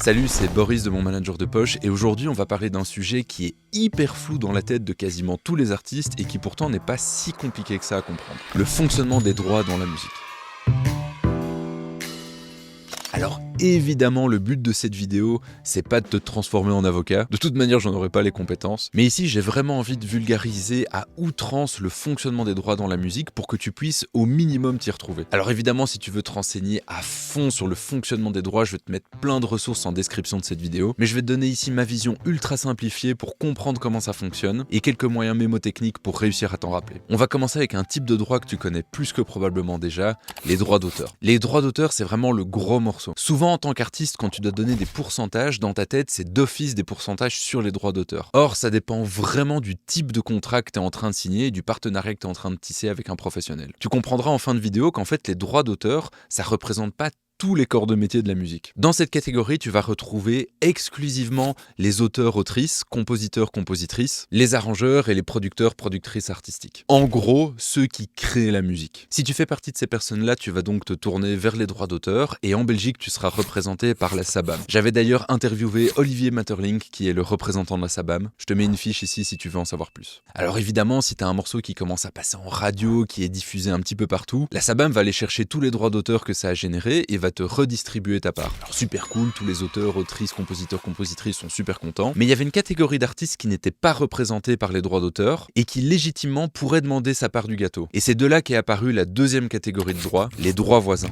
Salut, c'est Boris de Mon Manager de Poche et aujourd'hui on va parler d'un sujet qui est hyper flou dans la tête de quasiment tous les artistes et qui pourtant n'est pas si compliqué que ça à comprendre. Le fonctionnement des droits dans la musique. Alors évidemment, le but de cette vidéo, c'est pas de te transformer en avocat. De toute manière, j'en aurais pas les compétences. Mais ici, j'ai vraiment envie de vulgariser à outrance le fonctionnement des droits dans la musique pour que tu puisses au minimum t'y retrouver. Alors évidemment, si tu veux te renseigner à fond sur le fonctionnement des droits, je vais te mettre plein de ressources en description de cette vidéo. Mais je vais te donner ici ma vision ultra simplifiée pour comprendre comment ça fonctionne et quelques moyens mémotechniques pour réussir à t'en rappeler. On va commencer avec un type de droit que tu connais plus que probablement déjà, les droits d'auteur. Les droits d'auteur, c'est vraiment le gros morceau. Souvent, en tant qu'artiste, quand tu dois donner des pourcentages, dans ta tête, c'est d'office des pourcentages sur les droits d'auteur. Or, ça dépend vraiment du type de contrat que tu es en train de signer et du partenariat que tu es en train de tisser avec un professionnel. Tu comprendras en fin de vidéo qu'en fait, les droits d'auteur, ça représente pas tous les corps de métier de la musique. Dans cette catégorie, tu vas retrouver exclusivement les auteurs, autrices, compositeurs, compositrices, les arrangeurs et les producteurs, productrices artistiques. En gros, ceux qui créent la musique. Si tu fais partie de ces personnes-là, tu vas donc te tourner vers les droits d'auteur et en Belgique, tu seras représenté par la SABAM. J'avais d'ailleurs interviewé Olivier Maeterlinck, qui est le représentant de la SABAM. Je te mets une fiche ici si tu veux en savoir plus. Alors évidemment, si tu as un morceau qui commence à passer en radio, qui est diffusé un petit peu partout, la SABAM va aller chercher tous les droits d'auteur que ça a généré et va te redistribuer ta part. Alors super cool, tous les auteurs, autrices, compositeurs, compositrices sont super contents, mais il y avait une catégorie d'artistes qui n'étaient pas représentés par les droits d'auteur et qui légitimement pourraient demander sa part du gâteau. Et c'est de là qu'est apparue la deuxième catégorie de droits, les droits voisins.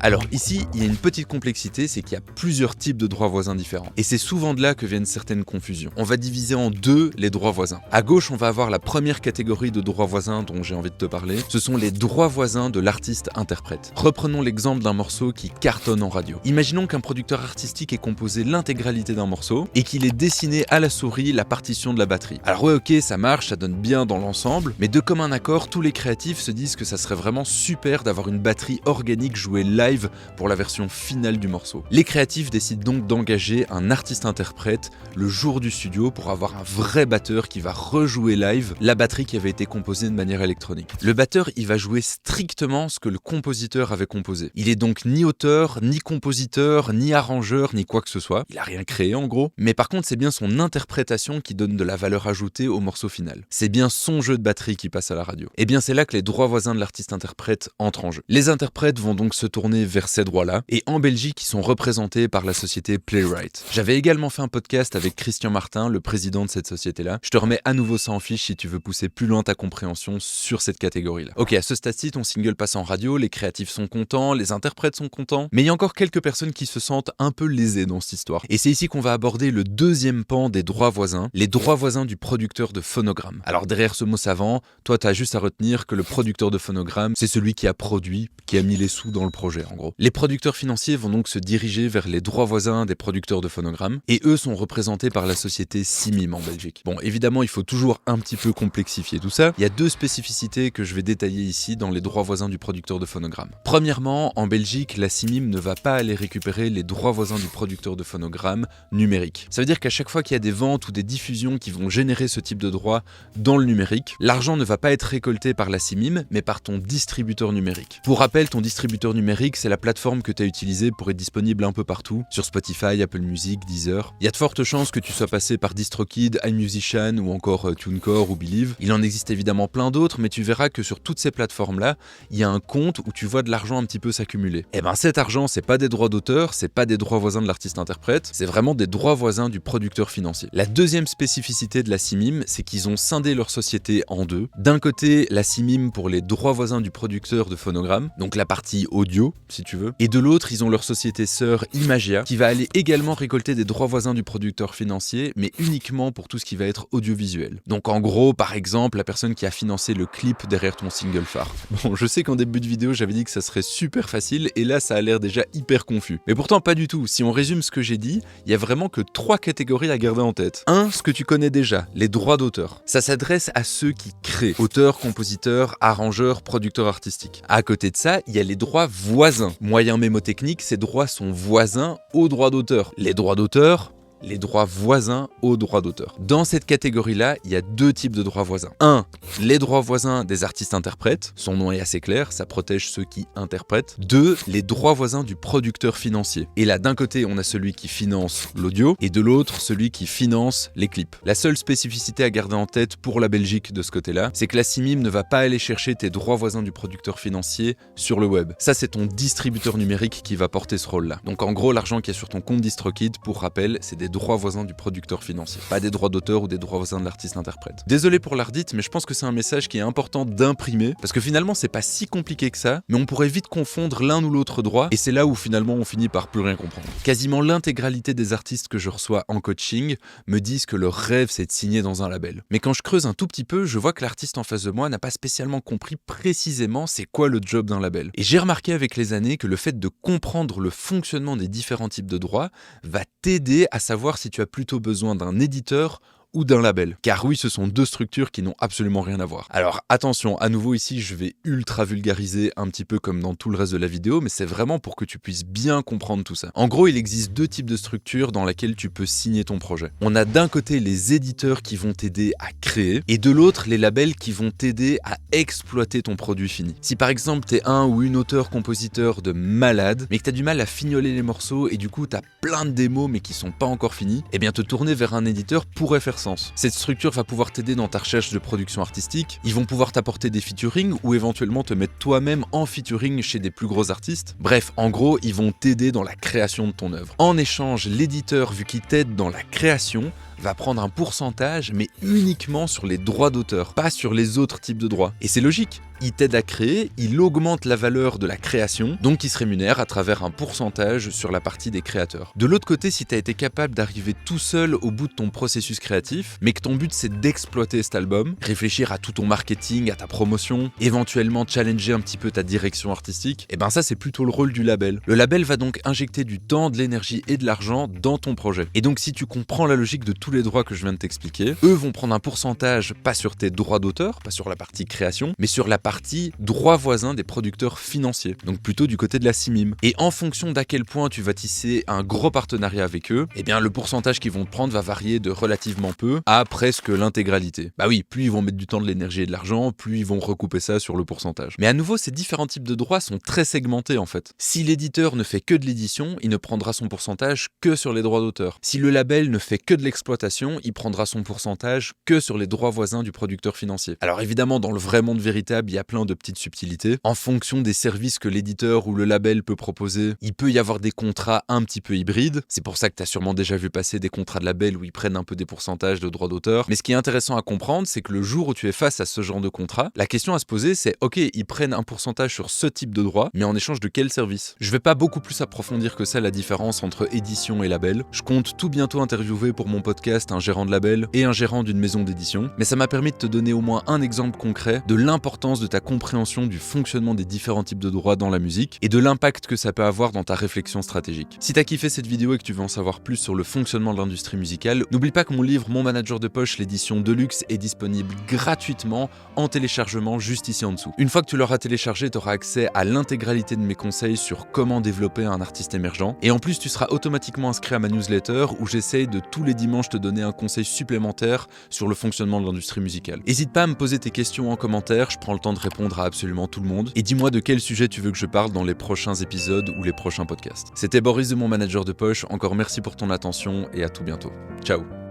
Alors ici, il y a une petite complexité, c'est qu'il y a plusieurs types de droits voisins différents. Et c'est souvent de là que viennent certaines confusions. On va diviser en deux les droits voisins. À gauche, on va avoir la première catégorie de droits voisins dont j'ai envie de te parler. Ce sont les droits voisins de l'artiste-interprète. Reprenons l'exemple d'un morceau qui cartonne en radio. Imaginons qu'un producteur artistique ait composé l'intégralité d'un morceau et qu'il ait dessiné à la souris la partition de la batterie. Alors ouais, ok, ça marche, ça donne bien dans l'ensemble, mais de commun accord, tous les créatifs se disent que ça serait vraiment super d'avoir une batterie organique jouée live pour la version finale du morceau. Les créatifs décident donc d'engager un artiste-interprète le jour du studio pour avoir un vrai batteur qui va rejouer live la batterie qui avait été composée de manière électronique. Le batteur, il va jouer strictement ce que le compositeur avait composé. Il est donc ni auteur, ni compositeur, ni arrangeur, ni quoi que ce soit. Il a rien créé en gros, mais par contre c'est bien son interprétation qui donne de la valeur ajoutée au morceau final. C'est bien son jeu de batterie qui passe à la radio. Et bien c'est là que les droits voisins de l'artiste-interprète entrent en jeu. Les interprètes vont donc se tourner vers ces droits-là, et en Belgique, ils sont représentés par la société Playwright. J'avais également fait un podcast avec Christian Martin, le président de cette société-là. Je te remets à nouveau ça en fiche si tu veux pousser plus loin ta compréhension sur cette catégorie-là. Ok, à ce stade-ci, ton single passe en radio, les créatifs sont contents, les interprètes sont contents, mais il y a encore quelques personnes qui se sentent un peu lésées dans cette histoire. Et c'est ici qu'on va aborder le deuxième pan des droits voisins, les droits voisins du producteur de phonogramme. Alors derrière ce mot savant, toi t'as juste à retenir que le producteur de phonogramme, c'est celui qui a produit, qui a mis les sous dans le projet en gros. Les producteurs financiers vont donc se diriger vers les droits voisins des producteurs de phonogrammes, et eux sont représentés par la société Simim en Belgique. Bon, évidemment, il faut toujours un petit peu complexifier tout ça. Il y a deux spécificités que je vais détailler ici dans les droits voisins du producteur de phonogramme. Premièrement, en Belgique, la Simim ne va pas aller récupérer les droits voisins du producteur de phonogramme numérique. Ça veut dire qu'à chaque fois qu'il y a des ventes ou des diffusions qui vont générer ce type de droits dans le numérique, l'argent ne va pas être récolté par la Simim, mais par ton distributeur numérique. Pour rappel, ton distributeur numérique, c'est la plateforme que tu as utilisée pour être disponible un peu partout, sur Spotify, Apple Music, Deezer. Il y a de fortes chances que tu sois passé par DistroKid, iMusician ou encore TuneCore ou Believe. Il en existe évidemment plein d'autres, mais tu verras que sur toutes ces plateformes-là, il y a un compte où tu vois de l'argent un petit peu s'accumuler. Et ben cet argent, c'est pas des droits d'auteur, c'est pas des droits voisins de l'artiste-interprète, c'est vraiment des droits voisins du producteur financier. La deuxième spécificité de la Simim, c'est qu'ils ont scindé leur société en deux. D'un côté, la Simim pour les droits voisins du producteur de phonogramme, donc la partie audio, si tu veux. Et de l'autre, ils ont leur société sœur Imagia, qui va aller également récolter des droits voisins du producteur financier, mais uniquement pour tout ce qui va être audiovisuel. Donc en gros, par exemple, la personne qui a financé le clip derrière ton single phare. Bon, je sais qu'en début de vidéo, j'avais dit que ça serait super facile, et là, ça a l'air déjà hyper confus. Mais pourtant, pas du tout. Si on résume ce que j'ai dit, il y a vraiment que 3 catégories à garder en tête. 1, ce que tu connais déjà, les droits d'auteur. Ça s'adresse à ceux qui créent, auteurs, compositeurs, arrangeurs, producteurs artistiques. À côté de ça, il y a les droits voisins. Moyen mémotechnique, ces droits sont voisins aux droits d'auteur. Les droits d'auteur, les droits voisins aux droits d'auteur. Dans cette catégorie-là, il y a deux types de droits voisins. 1. Les droits voisins des artistes-interprètes. Son nom est assez clair, ça protège ceux qui interprètent. 2. Les droits voisins du producteur financier. Et là, d'un côté, on a celui qui finance l'audio, et de l'autre, celui qui finance les clips. La seule spécificité à garder en tête pour la Belgique de ce côté-là, c'est que la CIMIM ne va pas aller chercher tes droits voisins du producteur financier sur le web. Ça, c'est ton distributeur numérique qui va porter ce rôle-là. Donc en gros, l'argent qui est sur ton compte DistroKid, pour rappel, c'est des droits voisins du producteur financier, pas des droits d'auteur ou des droits voisins de l'artiste-interprète. Désolé pour l'ardite, mais je pense que c'est un message qui est important d'imprimer, parce que finalement, c'est pas si compliqué que ça, mais on pourrait vite confondre l'un ou l'autre droit, et c'est là où finalement on finit par plus rien comprendre. Quasiment l'intégralité des artistes que je reçois en coaching me disent que leur rêve, c'est de signer dans un label. Mais quand je creuse un tout petit peu, je vois que l'artiste en face de moi n'a pas spécialement compris précisément c'est quoi le job d'un label. Et j'ai remarqué avec les années que le fait de comprendre le fonctionnement des différents types de droits va t'aider à savoir si tu as plutôt besoin d'un éditeur ou d'un label. Car oui, ce sont deux structures qui n'ont absolument rien à voir. Alors attention, à nouveau ici, je vais ultra vulgariser un petit peu comme dans tout le reste de la vidéo, mais c'est vraiment pour que tu puisses bien comprendre tout ça. En gros, il existe deux types de structures dans lesquelles tu peux signer ton projet. On a d'un côté les éditeurs qui vont t'aider à créer, et de l'autre, les labels qui vont t'aider à exploiter ton produit fini. Si par exemple, t'es un ou une auteur-compositeur de malade, mais que t'as du mal à fignoler les morceaux, et du coup, t'as plein de démos mais qui sont pas encore finis, eh bien te tourner vers un éditeur pourrait faire sens. Cette structure va pouvoir t'aider dans ta recherche de production artistique, ils vont pouvoir t'apporter des featuring ou éventuellement te mettre toi-même en featuring chez des plus gros artistes. Bref, en gros, ils vont t'aider dans la création de ton œuvre. En échange, l'éditeur, vu qu'il t'aide dans la création, va prendre un pourcentage, mais uniquement sur les droits d'auteur, pas sur les autres types de droits. Et c'est logique, il t'aide à créer, il augmente la valeur de la création, donc il se rémunère à travers un pourcentage sur la partie des créateurs. De l'autre côté, si tu as été capable d'arriver tout seul au bout de ton processus créatif, mais que ton but c'est d'exploiter cet album, réfléchir à tout ton marketing, à ta promotion, éventuellement challenger un petit peu ta direction artistique, et ben ça c'est plutôt le rôle du label. Le label va donc injecter du temps, de l'énergie et de l'argent dans ton projet. Et donc si tu comprends la logique de tous les droits que je viens de t'expliquer, eux vont prendre un pourcentage, pas sur tes droits d'auteur, pas sur la partie création, mais sur la partie droits voisins des producteurs financiers, donc plutôt du côté de la CIMIM. Et en fonction d'à quel point tu vas tisser un gros partenariat avec eux, eh bien le pourcentage qu'ils vont te prendre va varier de relativement peu à presque l'intégralité. Bah oui, plus ils vont mettre du temps, de l'énergie et de l'argent, plus ils vont recouper ça sur le pourcentage. Mais à nouveau, ces différents types de droits sont très segmentés en fait. Si l'éditeur ne fait que de l'édition, il ne prendra son pourcentage que sur les droits d'auteur. Si le label ne fait que de l'exploitation, il prendra son pourcentage que sur les droits voisins du producteur financier. Alors évidemment, dans le vrai monde véritable, il y a plein de petites subtilités. En fonction des services que l'éditeur ou le label peut proposer, il peut y avoir des contrats un petit peu hybrides. C'est pour ça que tu as sûrement déjà vu passer des contrats de label où ils prennent un peu des pourcentages de droits d'auteur. Mais ce qui est intéressant à comprendre, c'est que le jour où tu es face à ce genre de contrat, la question à se poser, c'est ok, ils prennent un pourcentage sur ce type de droit, mais en échange de quel service? Je vais pas beaucoup plus approfondir que ça la différence entre édition et label. Je compte tout bientôt interviewer pour mon podcast un gérant de label et un gérant d'une maison d'édition, mais ça m'a permis de te donner au moins un exemple concret de l'importance de ta compréhension du fonctionnement des différents types de droits dans la musique et de l'impact que ça peut avoir dans ta réflexion stratégique. Si t'as kiffé cette vidéo et que tu veux en savoir plus sur le fonctionnement de l'industrie musicale, n'oublie pas que mon livre Mon Manager de Poche, l'édition Deluxe, est disponible gratuitement en téléchargement juste ici en dessous. Une fois que tu l'auras téléchargé, tu auras accès à l'intégralité de mes conseils sur comment développer un artiste émergent, et en plus tu seras automatiquement inscrit à ma newsletter où j'essaye de tous les dimanches te donner un conseil supplémentaire sur le fonctionnement de l'industrie musicale. N'hésite pas à me poser tes questions en commentaire, je prends le temps de répondre à absolument tout le monde, et dis-moi de quel sujet tu veux que je parle dans les prochains épisodes ou les prochains podcasts. C'était Boris de Mon Manager de Poche, encore merci pour ton attention et à tout bientôt. Ciao.